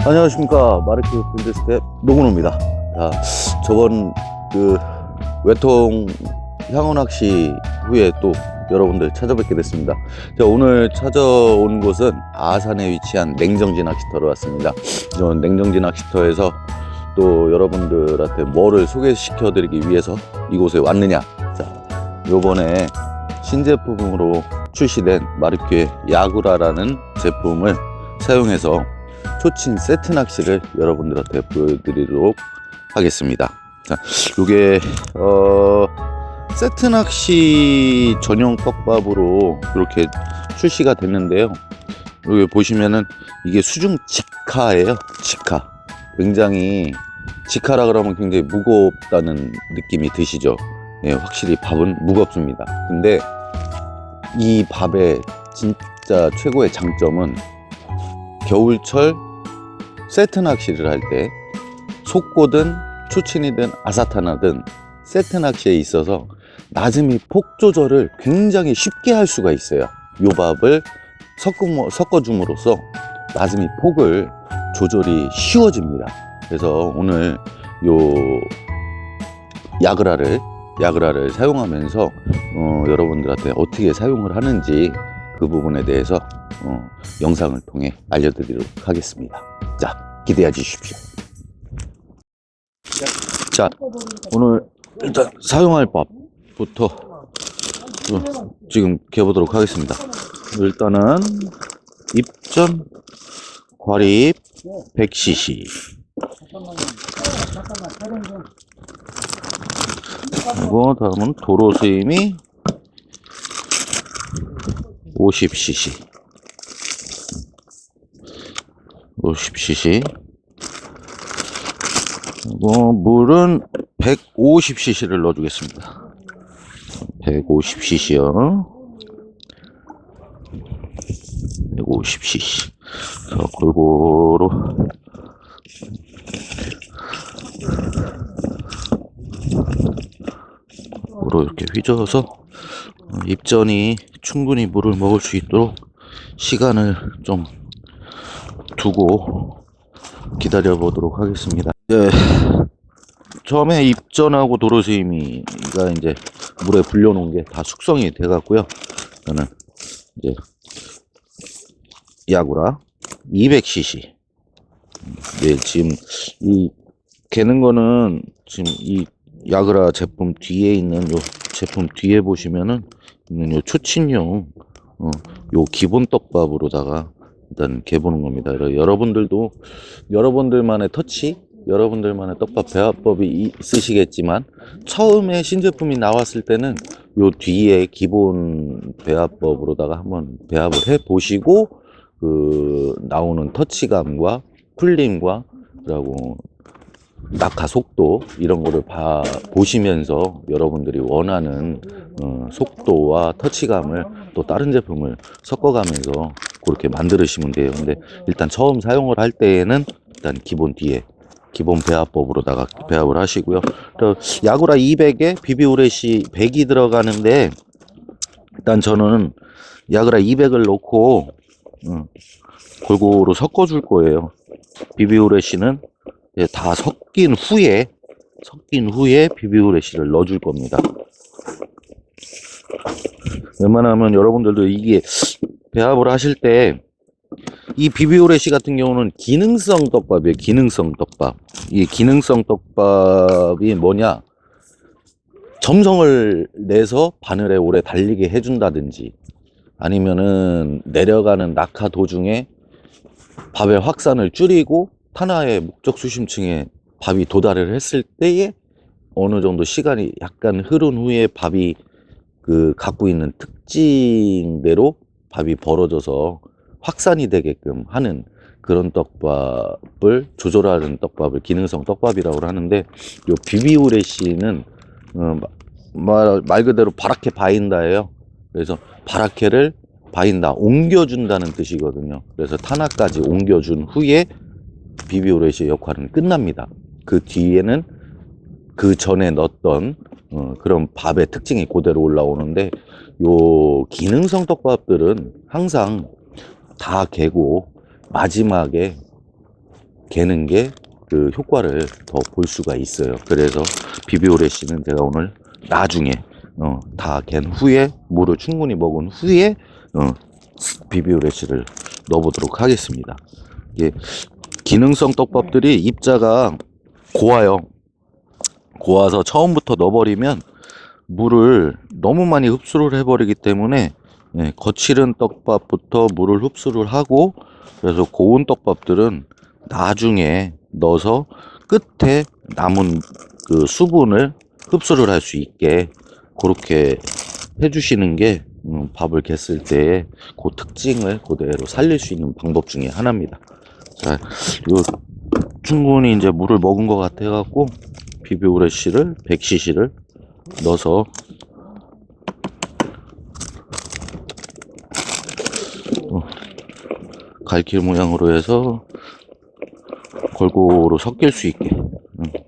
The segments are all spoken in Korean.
안녕하십니까. 마르키 빌드스텝 노근호입니다. 자, 저번 외통 향어 낚시 후에 또 여러분들 찾아뵙게 됐습니다. 자, 오늘 찾아온 곳은 아산에 위치한 냉정지 낚시터로 왔습니다. 냉정지 낚시터에서 또 여러분들한테 뭐를 소개시켜 드리기 위해서 이곳에 왔느냐. 자, 요번에 신제품으로 출시된 마르키의 야구라라는 제품을 사용해서 초친 세트 낚시를 여러분들한테 보여드리도록 하겠습니다. 자, 요게 세트 낚시 전용 떡밥으로 이렇게 출시가 됐는데요. 여기 보시면은 이게 수중 직화예요. 직화. 굉장히 직화라 그러면 굉장히 무겁다는 느낌이 드시죠? 예, 확실히 밥은 무겁습니다. 근데 이 밥의 진짜 최고의 장점은 겨울철 세트 낚시를 할 때 속고든 초친이든 아사타나든 세트 낚시에 있어서 나즈미 폭 조절을 굉장히 쉽게 할 수가 있어요. 요 밥을 섞어줌으로써 나즈미 폭을 조절이 쉬워집니다. 그래서 오늘 요 야그라를 사용하면서 여러분들한테 어떻게 사용을 하는지 그 부분에 대해서 영상을 통해 알려드리도록 하겠습니다. 자, 기대해 주십시오. 자, 오늘 일단 사용할 밥부터 지금 개보도록 하겠습니다. 일단은 입전 과립 100cc, 그리고 다음은 도로 스임이 50cc, 50cc, 그리고 물은 150cc를 넣어주겠습니다. 150cc요. 150cc. 자, 골고루 이렇게 휘저어서 입전이 충분히 물을 먹을 수 있도록 시간을 좀 두고 기다려 보도록 하겠습니다. 네, 처음에 입전하고 도로스이미가 이제 물에 불려놓은 게 다 숙성이 돼 갖고요. 저는 이제 야구라 200cc. 네, 지금 이 개는 거는 지금 이 야그라 제품 뒤에 있는 요 제품 뒤에 보시면은 있는 요 초친용 요 기본 떡밥으로다가 일단 개보는 겁니다. 여러분들도 여러분들만의 터치, 여러분들만의 떡밥 배합법이 있으시겠지만 처음에 신제품이 나왔을 때는 요 뒤에 기본 배합법으로다가 한번 배합을 해 보시고 그 나오는 터치감과 풀림과 그리고 낙하 속도 이런 거를 보시면서 여러분들이 원하는 속도와 터치감을 또 다른 제품을 섞어가면서 그렇게 만드시면 돼요. 근데 일단 처음 사용을 할 때에는 일단 기본 뒤에 기본 배합법으로다가 배합을 하시고요. 야구라 200에 비비오레시 100이 들어가는데 일단 저는 야구라 200을 넣고 골고루 섞어 줄 거예요. 비비오레시는 다 섞인 후에 비비오레시를 넣어 줄 겁니다. 웬만하면 여러분들도 이게 배합을 하실 때 이 비비오레시 같은 경우는 기능성 떡밥이에요. 기능성 떡밥. 이 기능성 떡밥이 뭐냐? 점성을 내서 바늘에 오래 달리게 해준다든지 아니면은 내려가는 낙하 도중에 밥의 확산을 줄이고 탄화의 목적 수심층에 밥이 도달을 했을 때에 어느 정도 시간이 약간 흐른 후에 밥이 그 갖고 있는 특징대로 밥이 벌어져서 확산이 되게끔 하는 그런 떡밥을 조절하는 떡밥을 기능성 떡밥이라고 하는데 요 비비오레시는 말 그대로 바라케 바인다예요. 그래서 바라케를 바인다, 옮겨준다는 뜻이거든요. 그래서 탄화까지 옮겨준 후에 비비오레시의 역할은 끝납니다. 그 뒤에는 그 전에 넣었던 그런 밥의 특징이 그대로 올라오는데 요 기능성 떡밥들은 항상 다 개고 마지막에 개는 게 그 효과를 더 볼 수가 있어요. 그래서 비비오레시는 제가 오늘 나중에 다 갠 후에 물을 충분히 먹은 후에 비비오레시를 넣어보도록 하겠습니다. 이게 기능성 떡밥들이 입자가 고와요. 고와서 처음부터 넣어버리면 물을 너무 많이 흡수를 해버리기 때문에 거칠은 떡밥부터 물을 흡수를 하고, 그래서 고운 떡밥들은 나중에 넣어서 끝에 남은 그 수분을 흡수를 할 수 있게 그렇게 해주시는 게 밥을 갰을 때 그 특징을 그대로 살릴 수 있는 방법 중에 하나입니다. 자, 요 충분히 이제 물을 먹은 것 같아 갖고 비비오레시를 100cc를 넣어서 갈길 모양으로 해서 골고루 섞일 수 있게,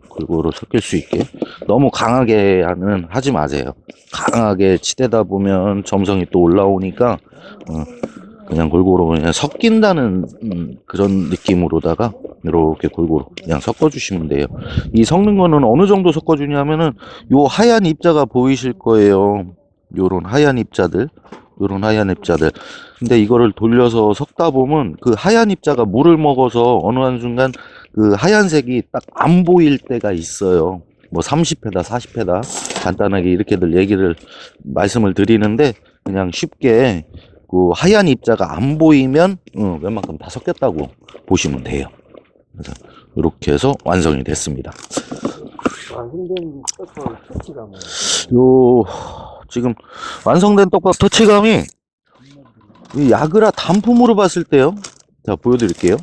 골고루 섞일 수 있게. 너무 강하게는 하지 마세요. 강하게 치대다 보면 점성이 또 올라오니까 그냥 골고루 그냥 섞인다는 그런 느낌으로다가 이렇게 골고루 그냥 섞어주시면 돼요. 이 섞는 거는 어느 정도 섞어주냐면은 요 하얀 입자가 보이실 거예요. 요런 하얀 입자들, 요런 하얀 입자들. 근데 이거를 돌려서 섞다 보면 그 하얀 입자가 물을 먹어서 어느 한순간 그 하얀색이 딱 안 보일 때가 있어요. 뭐 30회다 40회다 간단하게 이렇게들 말씀을 드리는데, 그냥 쉽게 그 하얀 입자가 안 보이면 웬만큼 다 섞였다고 보시면 돼요. 그래서 이렇게 해서 완성이 됐습니다. 완성된 떡밥 터치감은 요 지금 완성된 떡밥 터치감이 이 야그라 단품으로 봤을 때요, 자 보여드릴게요.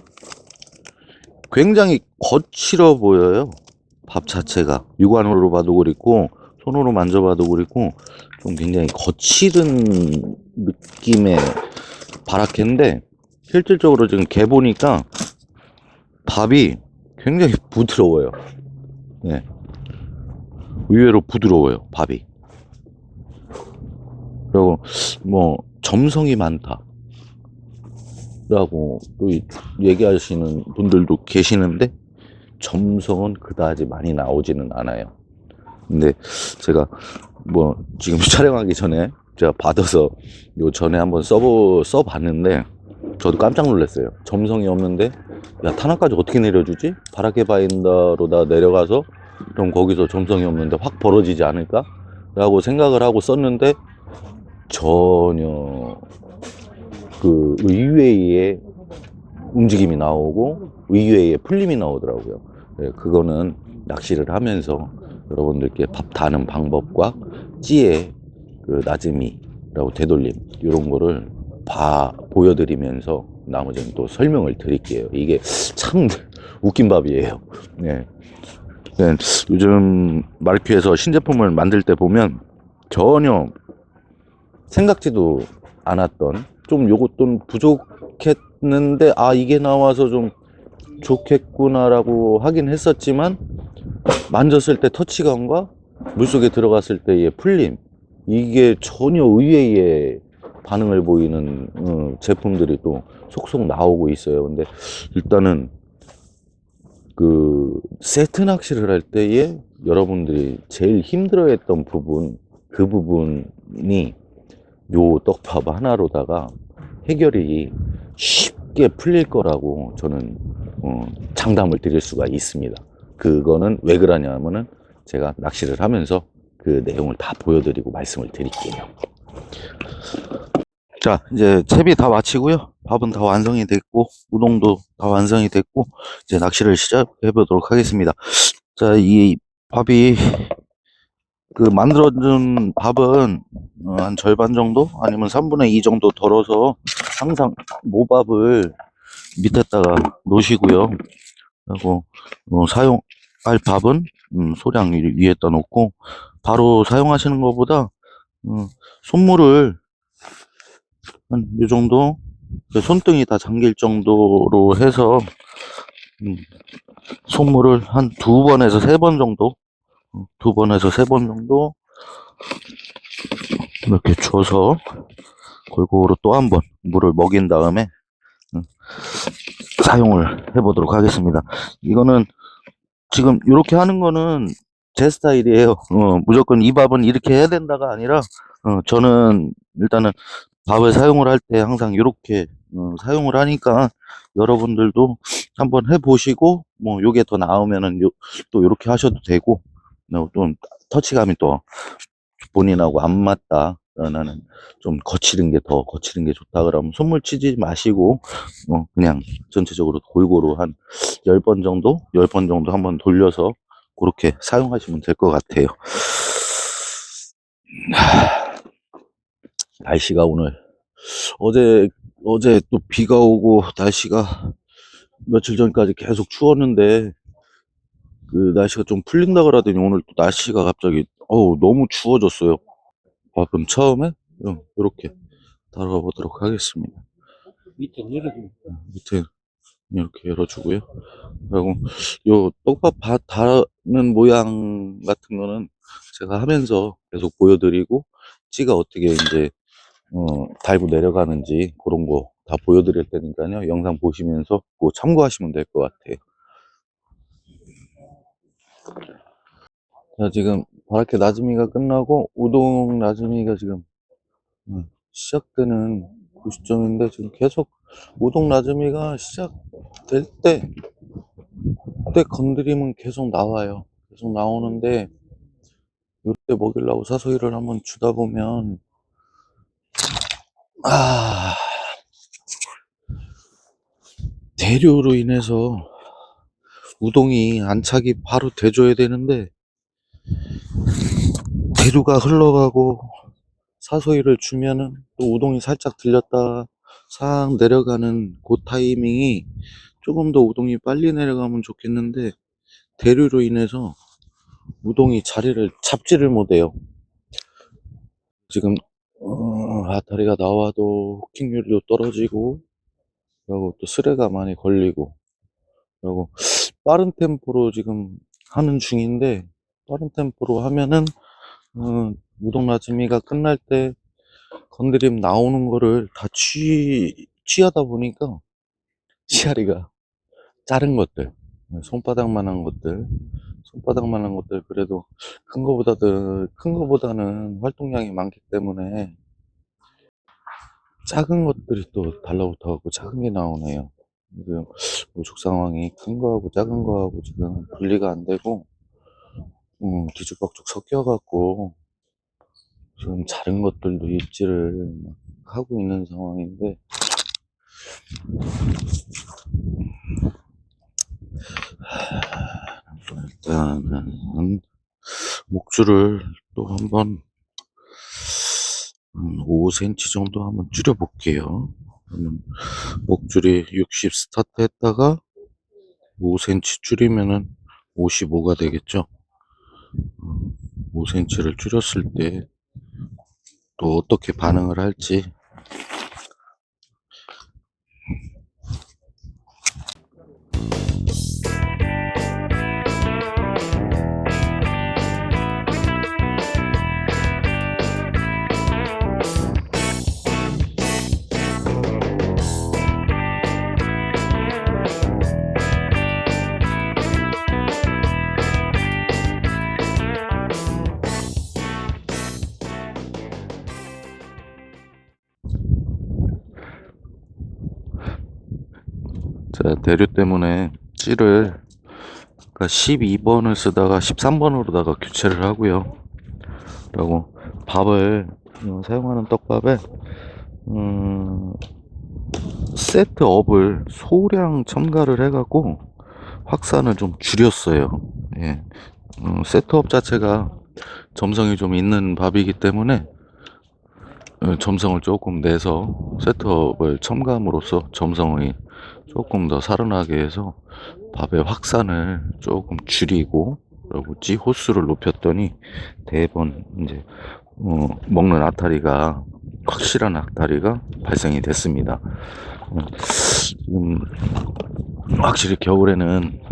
굉장히 거칠어 보여요. 밥 자체가 육안으로 봐도 그렇고 손으로 만져봐도 그렇고 좀 굉장히 거칠은 느낌의 바라케인데, 실질적으로 지금 개 보니까 밥이 굉장히 부드러워요. 네. 의외로 부드러워요, 밥이. 그리고 뭐 점성이 많다 라고 또 얘기하시는 분들도 계시는데, 점성은 그다지 많이 나오지는 않아요. 근데 제가 뭐 지금 촬영하기 전에 제가 받아서 요 전에 한번 써봤는데 저도 깜짝 놀랐어요. 점성이 없는데 야 탄압까지 어떻게 내려주지? 바라케 바인더로다 내려가서 그럼 거기서 점성이 없는데 확 벌어지지 않을까? 라고 생각을 하고 썼는데 전혀 그 의외의 움직임이 나오고 의외의 풀림이 나오더라고요. 그거는 낚시를 하면서 여러분들께 밥 다는 방법과 찌의 그 낮음이라고 되돌림 이런 거를 보여드리면서 나머지는 또 설명을 드릴게요. 이게 참 웃긴 밥이에요. 네. 요즘 마르큐에서 신제품을 만들 때 보면 전혀 생각지도 않았던, 좀 요것도 부족했는데 이게 나와서 좀 좋겠구나라고 하긴 했었지만, 만졌을 때 터치감과 물속에 들어갔을 때의 풀림, 이게 전혀 의외의 반응을 보이는 제품들이 또 속속 나오고 있어요. 근데 일단은 그 세트 낚시를 할 때에 여러분들이 제일 힘들어했던 부분, 그 부분이 요 떡밥 하나로다가 해결이 쉽게 풀릴 거라고 저는 장담을 드릴 수가 있습니다. 그거는 왜 그러냐면은 제가 낚시를 하면서 그 내용을 다 보여드리고 말씀을 드릴게요. 자, 이제 채비 다 마치고요. 밥은 다 완성이 됐고, 우동도 다 완성이 됐고, 이제 낚시를 시작해 보도록 하겠습니다. 자, 이 밥이, 그 만들어준 밥은 한 절반 정도? 아니면 3분의 2 정도 덜어서 항상 모밥을 밑에다가 놓으시고요. 그리고 사용할 밥은 소량 위에다 놓고, 바로 사용하시는 것보다 손물을 한 이 정도, 손등이 다 잠길 정도로 해서 손물을 한 2번에서 3번 정도, 2번에서 3번 정도 이렇게 줘서 골고루 또 한 번 물을 먹인 다음에 사용을 해보도록 하겠습니다. 이거는 지금 이렇게 하는 거는 제 스타일이에요. 무조건 이 밥은 이렇게 해야 된다가 아니라, 저는 일단은 밥을 사용을 할 때 항상 이렇게 사용을 하니까 여러분들도 한번 해보시고, 뭐 요게 더 나으면은 또 이렇게 하셔도 되고, 또 터치감이 또 본인하고 안 맞다, 나는 좀 거치는 게 좋다 그러면 손물 치지 마시고, 그냥 전체적으로 골고루 한 10번 정도, 10번 정도 한번 돌려서 그렇게 사용하시면 될 것 같아요. 날씨가 오늘, 어제 또 비가 오고, 날씨가 며칠 전까지 계속 추웠는데, 그 날씨가 좀 풀린다 그러더니 오늘 또 날씨가 갑자기, 너무 추워졌어요. 그럼 처음에, 이렇게 들어가 보도록 하겠습니다. 밑에 내려주면 밑에 이렇게 열어주고요. 그리고 요 떡밥 다는 모양 같은 거는 제가 하면서 계속 보여드리고, 찌가 어떻게 이제 달고 내려가는지 그런 거 다 보여드릴 테니까요. 영상 보시면서 그거 참고하시면 될 것 같아요. 자, 지금 바라케 나즈미가 끝나고 우동 나즈미가 지금 시작되는 그 시점인데, 지금 계속 우동 나즈미가 시작될 때 그때 건드림은 계속 나와요. 계속 나오는데, 이때 먹이려고 사소리를 한번 주다 보면, 대류로 인해서 우동이 안착이 바로 돼줘야 되는데, 대류가 흘러가고 사소리를 주면은 또 우동이 살짝 들렸다 싹 내려가는 그 타이밍이 조금 더 우동이 빨리 내려가면 좋겠는데, 대류로 인해서 우동이 자리를 잡지를 못해요. 지금 아다리가 나와도 후킹률도 떨어지고, 그리고 또 스레가 많이 걸리고, 그리고 빠른 템포로 지금 하는 중인데, 빠른 템포로 하면은 우동 나즈미가 끝날 때 건드림 나오는 거를 다 취하다 보니까 씨알이가 작은 것들, 손바닥만한 것들, 그래도 큰 거보다는 활동량이 많기 때문에 작은 것들이 또 달라붙어갖고 작은 게 나오네요. 지금 우죽 상황이 큰 거하고 작은 거하고 지금 분리가 안 되고, 뒤죽박죽 섞여갖고 지금 작은 것들도 입질을 하고 있는 상황인데, 일단은 목줄을 또 한번 5cm 정도 한번 줄여 볼게요. 목줄이 60 스타트 했다가 5cm 줄이면은 55가 되겠죠. 5cm를 줄였을 때 또 어떻게 반응을 할지. 자, 대류 때문에 찌를 12번을 쓰다가 13번으로다가 교체를 하고요. 그리고 밥을 사용하는 떡밥에 세트업을 소량 첨가를 해갖고 확산을 좀 줄였어요. 예. 세트업 자체가 점성이 좀 있는 밥이기 때문에 점성을 조금 내서 세트업을 첨가함으로써 점성이 조금 더 살아나게 해서 밥의 확산을 조금 줄이고, 그리고 찌 호수를 높였더니 대번 이제 먹는 아타리가, 확실한 아타리가 발생이 됐습니다. 지금 확실히 겨울에는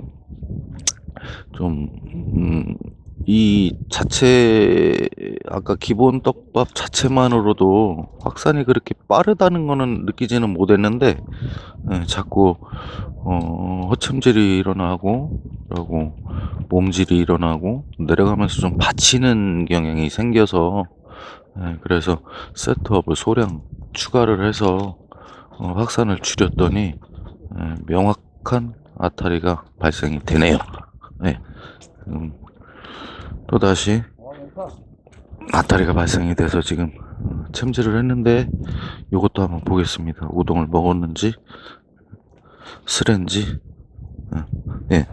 좀 이 자체 아까 기본 떡밥 자체만으로도 확산이 그렇게 빠르다는 거는 느끼지는 못했는데 자꾸 허참질이 일어나고 그러고 몸질이 일어나고 내려가면서 좀 받치는 경향이 생겨서 그래서 세트업을 소량 추가를 해서 확산을 줄였더니 명확한 아타리가 발생이 되네요. 네. 또다시 아타리가 발생이 돼서 지금 챔질을 했는데 요것도 한번 보겠습니다. 우동을 먹었는지 쓰렌지 예,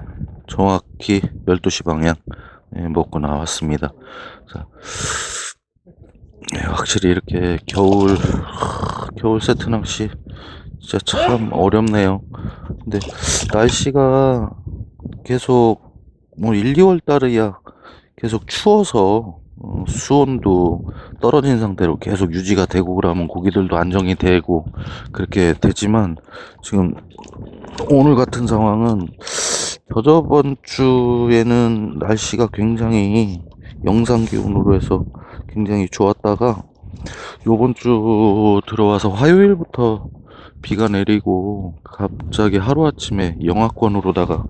정확히 12시 방향 먹고 나왔습니다. 자, 확실히 이렇게 겨울 세트 낚시 진짜 참 어렵네요. 근데 날씨가 계속 뭐 1, 2월 달이야 계속 추워서 수온도 떨어진 상태로 계속 유지가 되고 그러면 고기들도 안정이 되고 그렇게 되지만 지금 오늘 같은 상황은 저저번 주에는 날씨가 굉장히 영상 기온으로 해서 굉장히 좋았다가 요번 주 들어와서 화요일부터 비가 내리고 갑자기 하루아침에 영하권으로다가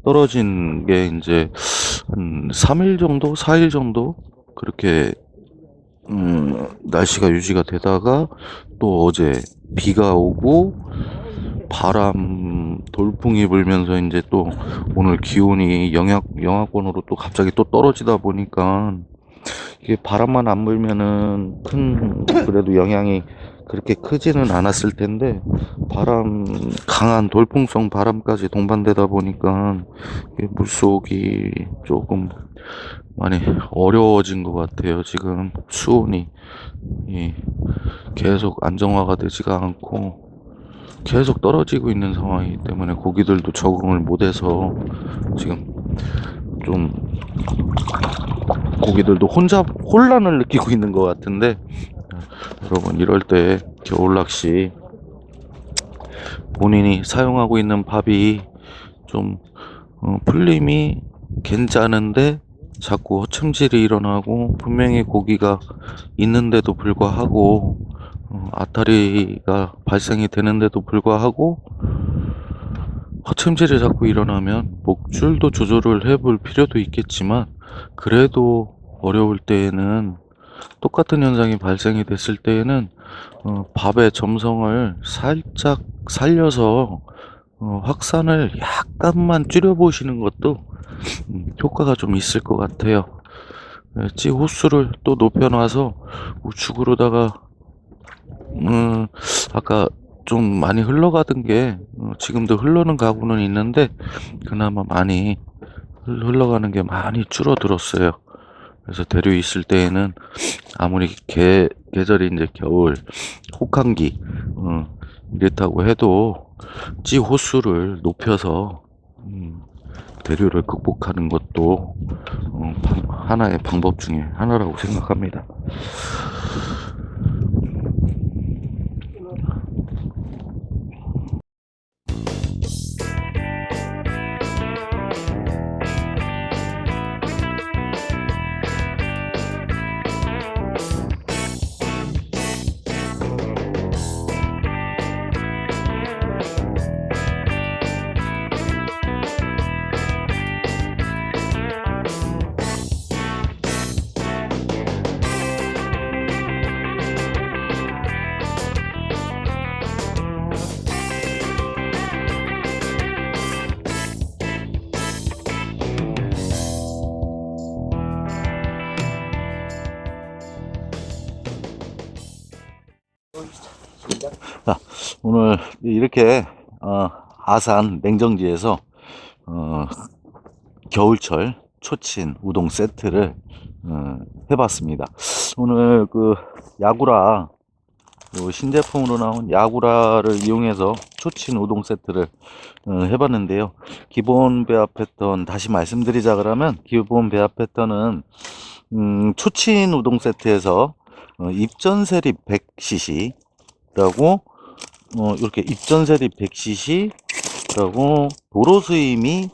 떨어진 게 이제 한 3일 정도, 4일 정도 그렇게 날씨가 유지가 되다가 또 어제 비가 오고 바람 돌풍이 불면서 이제 또 오늘 기온이 영하권으로 또 갑자기 또 떨어지다 보니까 이게 바람만 안 불면은 그래도 영향이 그렇게 크지는 않았을 텐데 강한 돌풍성 바람까지 동반되다 보니까 이게 물속이 조금 많이 어려워진 것 같아요. 지금 수온이 계속 안정화가 되지가 않고 계속 떨어지고 있는 상황이기 때문에 고기들도 적응을 못해서 지금 좀 고기들도 혼란을 느끼고 있는 것 같은데 여러분 이럴 때 겨울 낚시 본인이 사용하고 있는 밥이 좀 풀림이 괜찮은데 자꾸 허참질이 일어나고 분명히 고기가 있는데도 불구하고 아타리가 발생이 되는데도 불구하고 허참질이 자꾸 일어나면 목줄도 조절을 해볼 필요도 있겠지만 그래도 어려울 때에는 똑같은 현상이 발생이 됐을 때에는 밥의 점성을 살짝 살려서 확산을 약간만 줄여보시는 것도 효과가 좀 있을 것 같아요. 찌 호수를 또 높여놔서 우측으로다가 아까 좀 많이 흘러가던 게 지금도 흘러는 가고는 있는데 그나마 많이 흘러가는 게 많이 줄어들었어요. 그래서 대류 있을 때에는 아무리 계절이 이제 겨울 혹한기 이렇다고 해도 찌 호수를 높여서 대류를 극복하는 것도 하나의 방법 중에 하나라고 생각합니다. 자, 오늘 이렇게 아산 냉정지에서 겨울철 초친 우동 세트를 해봤습니다. 오늘 그 야구라 신제품으로 나온 야구라를 이용해서 초친 우동 세트를 해봤는데요. 기본 배합 패턴 다시 말씀드리자 그러면 기본 배합 패턴은 초친 우동 세트에서 입전 세립 100cc 라고 이렇게 입전 세립 100cc 라고 도로 수임이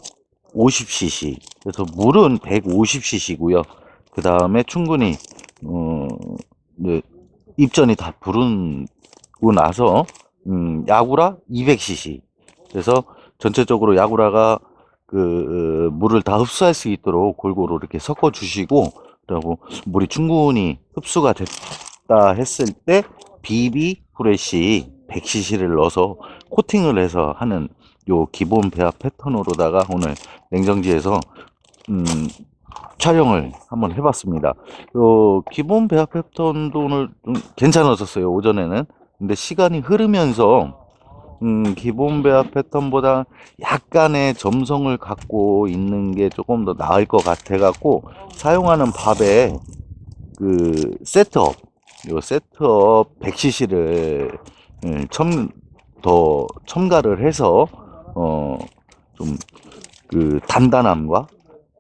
50cc 그래서 물은 150cc고요. 그 다음에 충분히 네, 입전이 다 부르고 나서 야구라 200cc. 그래서 전체적으로 야구라가 그 물을 다 흡수할 수 있도록 골고루 이렇게 섞어 주시고, 그리고 물이 충분히 흡수가 됐다 했을 때 BB 프레쉬 100cc를 넣어서 코팅을 해서 하는 요 기본 배합 패턴으로다가 오늘 냉정지에서 음, 촬영을 한번 해봤습니다. 요 기본 배합 패턴도 오늘 좀 괜찮았었어요, 오전에는. 근데 시간이 흐르면서 기본 배합 패턴보다 약간의 점성을 갖고 있는 게 조금 더 나을 것 같아 갖고 사용하는 밥에 그 세트업, 요 세트업 100cc를 더 첨가를 해서 좀 그 단단함과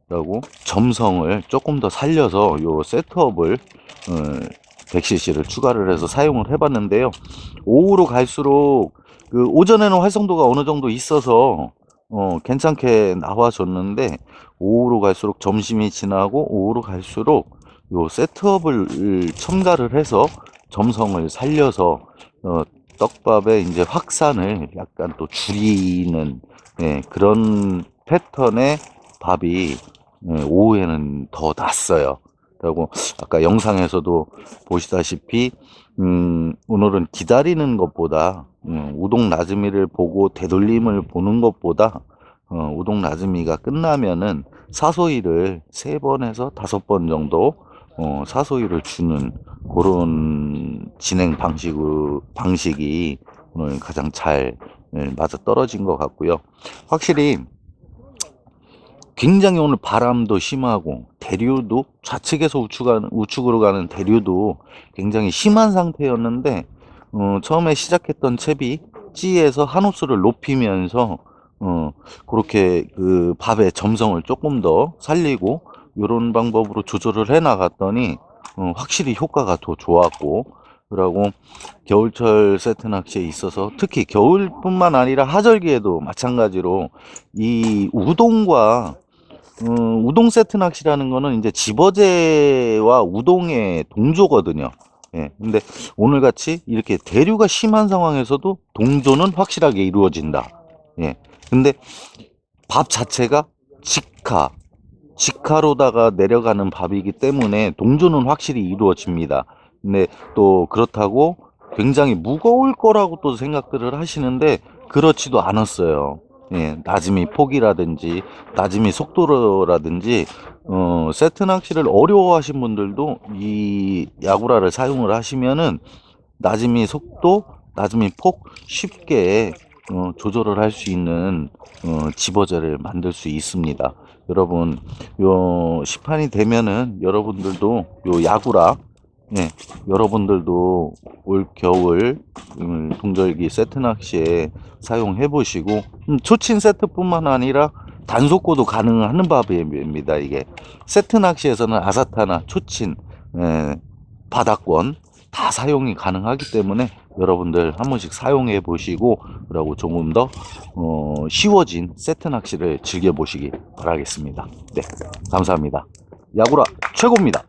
그리고 점성을 조금 더 살려서 요 세트업을 100cc를 추가를 해서 사용을 해봤는데요. 오후로 갈수록 그 오전에는 활성도가 어느 정도 있어서 괜찮게 나와줬는데 오후로 갈수록 점심이 지나고 오후로 갈수록 요 세트업을 첨가를 해서 점성을 살려서 떡밥의 이제 확산을 약간 또 줄이는 그런 패턴의 밥이 오후에는 더 낫어요. 그리고 아까 영상에서도 보시다시피 오늘은 기다리는 것보다 우동 나즈미를 보고 되돌림을 보는 것보다 우동 나즈미가 끝나면은 사소이를 3번에서 5번 정도 사소이를 주는 그런 진행 방식이 오늘 가장 잘 맞아 떨어진 것 같고요. 확실히 굉장히 오늘 바람도 심하고 대류도 좌측에서 우측으로 가는 대류도 굉장히 심한 상태였는데 처음에 시작했던 채비 찌에서 한 호수를 높이면서 그렇게 그 밥의 점성을 조금 더 살리고 이런 방법으로 조절을 해 나갔더니 확실히 효과가 더 좋았고, 그리고 겨울철 세트 낚시에 있어서 특히 겨울뿐만 아니라 하절기에도 마찬가지로 이 우동과 우동 세트 낚시라는 거는 이제 집어제와 우동의 동조거든요. 예. 근데 오늘 같이 이렇게 대류가 심한 상황에서도 동조는 확실하게 이루어진다. 예. 근데 밥 자체가 직화로다가 내려가는 밥이기 때문에 동조는 확실히 이루어집니다. 근데 또 그렇다고 굉장히 무거울 거라고 또 생각들을 하시는데 그렇지도 않았어요. 예, 낮음이 폭이라든지 낮음이 속도라든지 세트 낚시를 어려워하신 분들도 이 야구라를 사용을 하시면은 낮음이 속도, 낮음이 폭 쉽게 조절을 할 수 있는 집어제를 만들 수 있습니다. 여러분, 요 시판이 되면은 여러분들도 요 야구라, 예, 여러분들도 올 겨울 동절기 세트 낚시에 사용해 보시고 초친 세트뿐만 아니라 단속고도 가능한 밥입니다. 이게 세트 낚시에서는 아사타나 초친, 바닥권 다 사용이 가능하기 때문에 여러분들 한 번씩 사용해 보시고 그리고 조금 더 쉬워진 세트 낚시를 즐겨 보시기 바라겠습니다. 네, 감사합니다. 야구라 최고입니다.